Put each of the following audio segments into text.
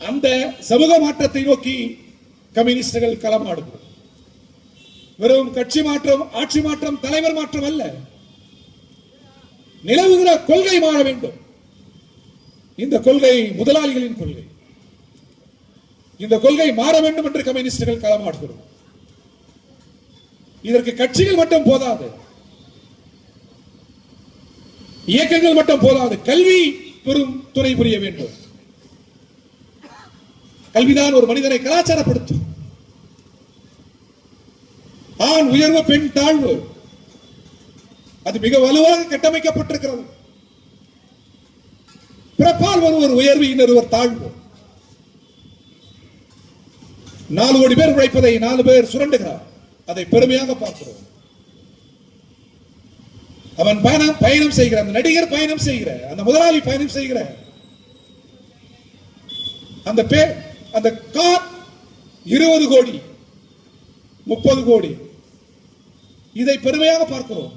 அந்த சமூக மாற்றத்தை நோக்கி கம்யூனிஸ்டுகள் களமாடுகிறோம். வெறும் கட்சி மாற்றம், ஆட்சி மாற்றம், தலைவர் மாற்றம் அல்ல, நிலவுகிற கொள்கை மாற வேண்டும். இந்த கொள்கை முதலாளிகளின் கொள்கை. இந்த கொள்கை மாற வேண்டும் என்று கம்யூனிஸ்டுகள் களமாடுகிறோம். இதற்கு கட்சிகள் மட்டும் போதாது, இயக்கங்கள் மட்டும் போதாது, கல்வி பெரும் துணை புரிய வேண்டும். கல்விதான் ஒரு மனிதனை கலாச்சாரப்படுத்தும். ஆண் உயர்வு, பெண் தாழ்வு, அது மிக வலுவாக கட்டமைக்கப்பட்டிருக்கிறது. பிறப்பால் ஒருவர் உயர்வு, இன்னொருவர் தாழ்வு. 4 கோடி பேர் உழைப்பதை 4 பேர் சுரண்டுகிறார். அதை பெருமையாக பார்க்கிறோம். அவன் பயணம் செய்கிற, அந்த நடிகர் பயணம் செய்கிற, அந்த முதலாளி பயணம் செய்கிற அந்த கார் 20 கோடி 30 கோடி, இதை பெருமையாக பார்க்கிறோம்.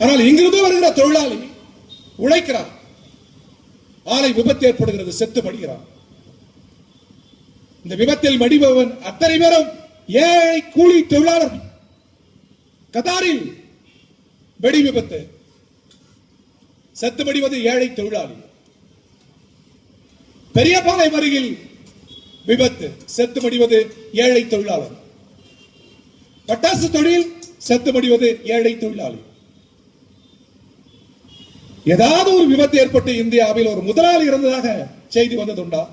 ஆனால் இங்கிருந்து வருகிற தொழிலாளி உழைக்கிறார், ஆலை விபத்து ஏற்படுகிறது, செத்து மடிகிறார். இந்த விபத்தில் மடிபவன் அத்தனை பேரும் ஏழை கூலி தொழிலாளர்கள். கத்தாரில் வெடி விபத்து, செத்து மடிவது ஏழை தொழிலாளி. பெரியபாளையம் அருகில் விபத்து, செத்து மடிவது ஏழை தொழிலாளர். பட்டாசு தொழில், செத்து மடிவது ஏழை தொழிலாளி. ஏதாவது ஒரு விபத்து ஏற்பட்டு இந்தியாவில் ஒரு முதலாளி இறந்ததாக செய்தி வந்ததுண்டா?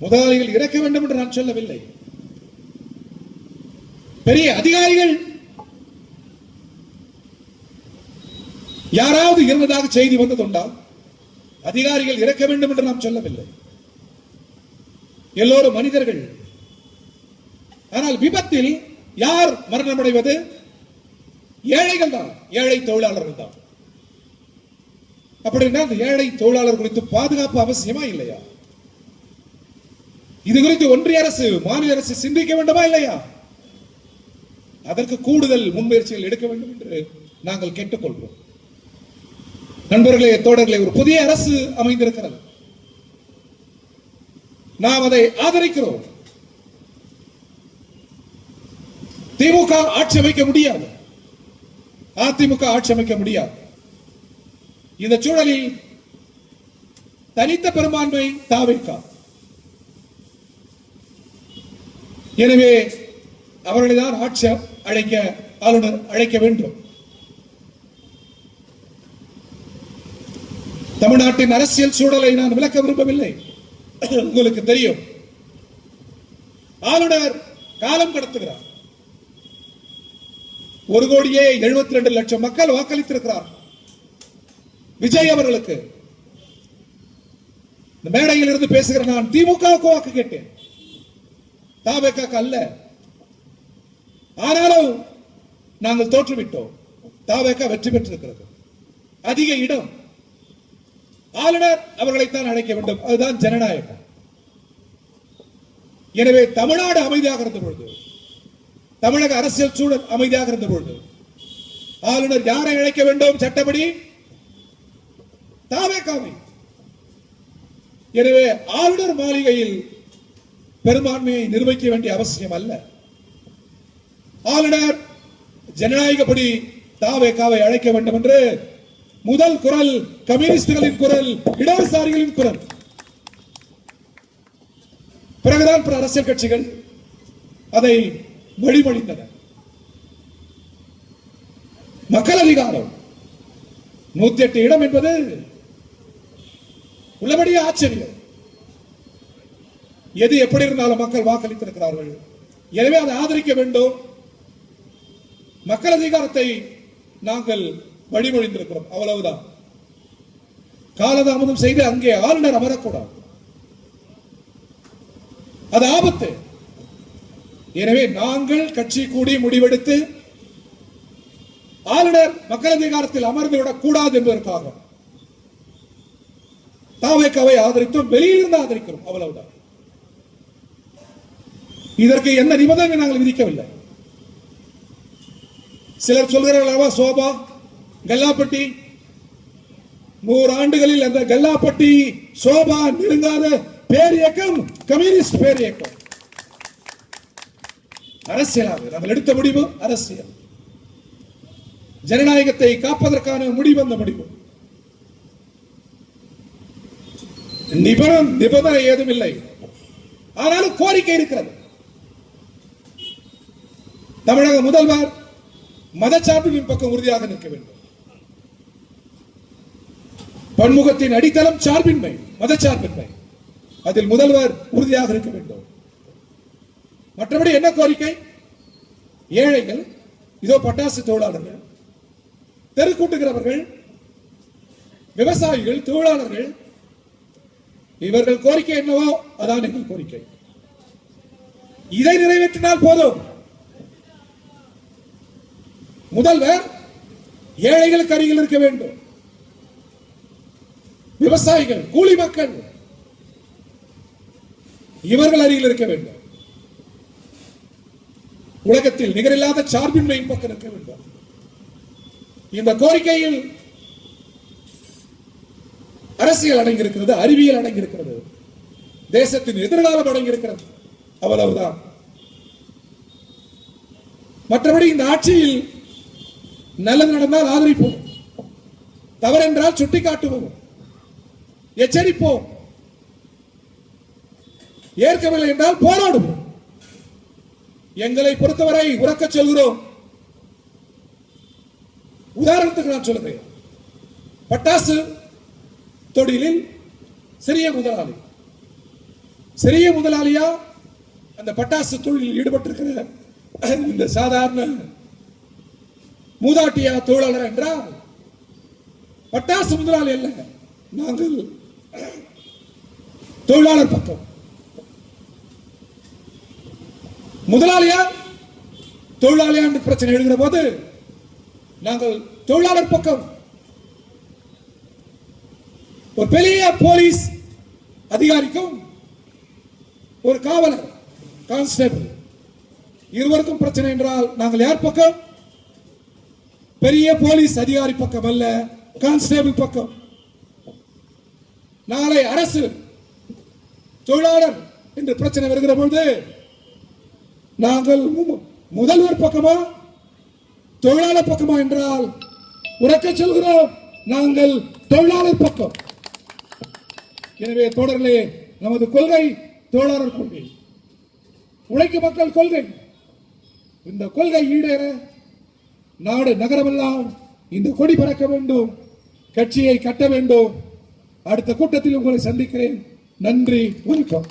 முதலாளிகள் இறக்க வேண்டும் என்று நான் சொல்லவில்லை. பெரிய அதிகாரிகள் யாராவது இறந்ததாக செய்தி வந்ததுண்டா? அதிகாரிகள் இறக்க வேண்டும் என்று நாம் சொல்லவில்லை. எல்லோரும் மனிதர்கள். ஆனால் விபத்தில் யார் மரணமடைவது? ஏழைகள் தான், ஏழை தொழிலாளர்கள் தான். அப்படின்னா அந்த ஏழை தொழிலாளர் குறித்து பாதுகாப்பு அவசியமா இல்லையா? இது குறித்து ஒன்றிய அரசு, மாநில அரசு சிந்திக்க வேண்டுமா இல்லையா? அதற்கு கூடுதல் முன்முயற்சிகள் எடுக்க வேண்டும் என்று நாங்கள் கேட்டுக்கொள்வோம். நண்பர்களே, தோழர்களே, ஒரு புதிய அரசு அமைந்திருக்கிறது. நாம் அதை ஆதரிக்கிறோம். திமுக ஆட்சி அமைக்க முடியாது, அதிமுக ஆட்சி அமைக்க முடியாது. இந்த சூழலில் தனித்த பெரும்பான்மை தாவேக. எனவே அவர்களை தான் ஆட்சி அழைக்க ஆளுநர் அழைக்க வேண்டும். தமிழ்நாட்டின் அரசியல் சூழலை நான் விளக்க விரும்பவில்லை. உங்களுக்கு தெரியும், ஆளுநர் காலம் கடத்துகிறார். 1,72,00,000 மக்கள் வாக்களித்திருக்கிறார் விஜய் அவர்களுக்கு. இந்த மேடையில் இருந்து பேசுகிற நான் திமுகவுக்கு வாக்கு கேட்டேன், தாவேக அல்ல. ஆனாலும் நாங்கள் தோற்றுவிட்டோம். தாவேக வெற்றி பெற்றிருக்கிறது. அதிக இடம். ஆளுநர் அவர்களைத்தான் அழைக்க வேண்டும். அதுதான் ஜனநாயகம். எனவே தமிழ்நாடு அமைதியாக இருந்த பொழுது, தமிழக அரசியல் சூழல் அமைதியாக இருந்த பொழுது ஆளுநர் யாரை அழைக்க வேண்டும்? சட்டப்படி தாவேகாவை. எனவே ஆளுநர் மாளிகையில் பெரும்பான்மையை நிர்வகிக்க வேண்டிய அவசியம் அல்ல. ஆளுநர் ஜனநாயகப்படி தாவேகாவை அழைக்க வேண்டும் என்று முதல் குரல் கம்யூனிஸ்டுகளின் குரல், இடதுசாரிகளின் குரல். பிறகுதான் பிற அரசியல் கட்சிகள் அதை வழிமொழிந்தன. மக்கள் அதிகாரம் 108 இடம் என்பது உள்ளபடியே ஆச்சரியம். எது எப்படி இருந்தாலும் மக்கள் வாக்களித்திருக்கிறார்கள். எனவே அதை ஆதரிக்க வேண்டும். மக்கள் அதிகாரத்தை நாங்கள் வழிமொழிந்திருக்கிறோம், அவ்வளவுதான். காலதாமதம் செய்து அங்கே ஆளுநர் அமரக்கூடாது, அது ஆபத்து. எனவே நாங்கள் கட்சி கூடி முடிவெடுத்து ஆளுநர் மக்கள் அதிகாரத்தில் அமர்ந்து விடக் கூடாது என்பதற்காக தாவேகாவை ஆதரித்தோம், வெளியிலிருந்து ஆதரிக்கிறோம், அவ்வளவுதான். இதற்கு எந்த நிபந்தனை நாங்கள் விதிக்கவில்லை. சிலர் சொல்கிறார்களா, சோபா, கல்லாப்பட்டி, 100 ஆண்டுகளில் அந்த கல்லாப்பட்டி சோபா நெருங்காத பேர் இயக்கம் கம்யூனிஸ்ட் பேர் இயக்கம். அரசியலாக நாங்கள் எடுத்த முடிவு அரசியல். ஜனநாயகத்தை காப்பதற்கான முடிவு அந்த முடிவு. நிபந்தனை ஏதும் இல்லை, ஆனாலும் கோரிக்கை இருக்கிறது. தமிழக முதல்வர் மதச்சார்பின் பக்கம் உறுதியாக நிற்க வேண்டும். பன்முகத்தின் அடித்தளம் சார்பின்மை, மதச்சார்பின்மை. அதில் முதல்வர் உறுதியாக இருக்க வேண்டும். மற்றபடி என்ன கோரிக்கை? ஏழைகள், இதோ பட்டாசு தொழிலாளர்கள், தெருக்கூட்டுகிறவர்கள், விவசாயிகள், தொழிலாளர்கள், இவர்கள் கோரிக்கை என்னவோ அதான் எங்கள் கோரிக்கை. இதை நிறைவேற்றினால் போதும். முதல்வர் ஏழைகளுக்கு அருகில் இருக்க வேண்டும். விவசாயிகள், கூலி மக்கள், இவர்கள் அருகில் இருக்க வேண்டும். உலகத்தில் நிகரில்லாத சார்பின்மையின் பக்கம் இருக்க வேண்டும். இந்த கோரிக்கையில் அரசியல் அடங்கியிருக்கிறது, அறிவியல் அடங்கியிருக்கிறது, தேசத்தின் எதிர்காலம் அடங்கியிருக்கிறது. அவ்வளவுதான். மற்றபடி இந்த ஆட்சியில் நல்லது நடந்தால் ஆதரிப்போம், தவறென்றால் சுட்டிக்காட்டுவோம், எச்சரிப்போம், ஏற்கவில்லை என்றால் போராடுவோம். எங்களை பொறுத்தவரை உறக்க சொல்கிறோம். உதாரணத்துக்கு நான் சொல்லுகிறேன். பட்டாசு தொழிலில் சிறிய முதலாளி, சிறிய முதலாளியா அந்த பட்டாசு தொழிலில் ஈடுபட்டிருக்கிற இந்த சாதாரண மூதாட்டியா தொழிலாளர் என்றால் பட்டாசு முதலாளி அல்ல, நாங்கள் தொழிலாளர் பக்கம். முதலாளியா தொழிலாளியா என்று பிரச்சனை எழுகிற போது நாங்கள் தொழிலாளர் பக்கம். ஒரு பெரிய போலீஸ் அதிகாரிக்கும் ஒரு காவலர் கான்ஸ்டபிள் இருவருக்கும் பிரச்சனை என்றால் நாங்கள் யார் பக்கம்? பெரிய போலீஸ் அதிகாரி பக்கம் அல்ல, கான்ஸ்டபிள் பக்கம். நாளை அரசு தொழிலாளர் என்று பிரச்சனை வருகிற பொழுது நாங்கள் முதல்வர் பக்கமா தொழிலாளர் பக்கமா என்றால் உறக்க சொல்கிறோம், நாங்கள் தொழிலாளர் பக்கம். எனவே தொடர்களே, நமது கொள்கை தொழிலாளர் கொள்கை, உழைக்கும் மக்கள் கொள்கை. இந்த கொள்கை ஈடேற நாடு நகரமெல்லாம் இந்த கொடி பறக்க வேண்டும், கட்சியை கட்ட வேண்டும். அடுத்த கூட்டத்தில் உங்களை சந்திக்கிறேன். நன்றி, வணக்கம்.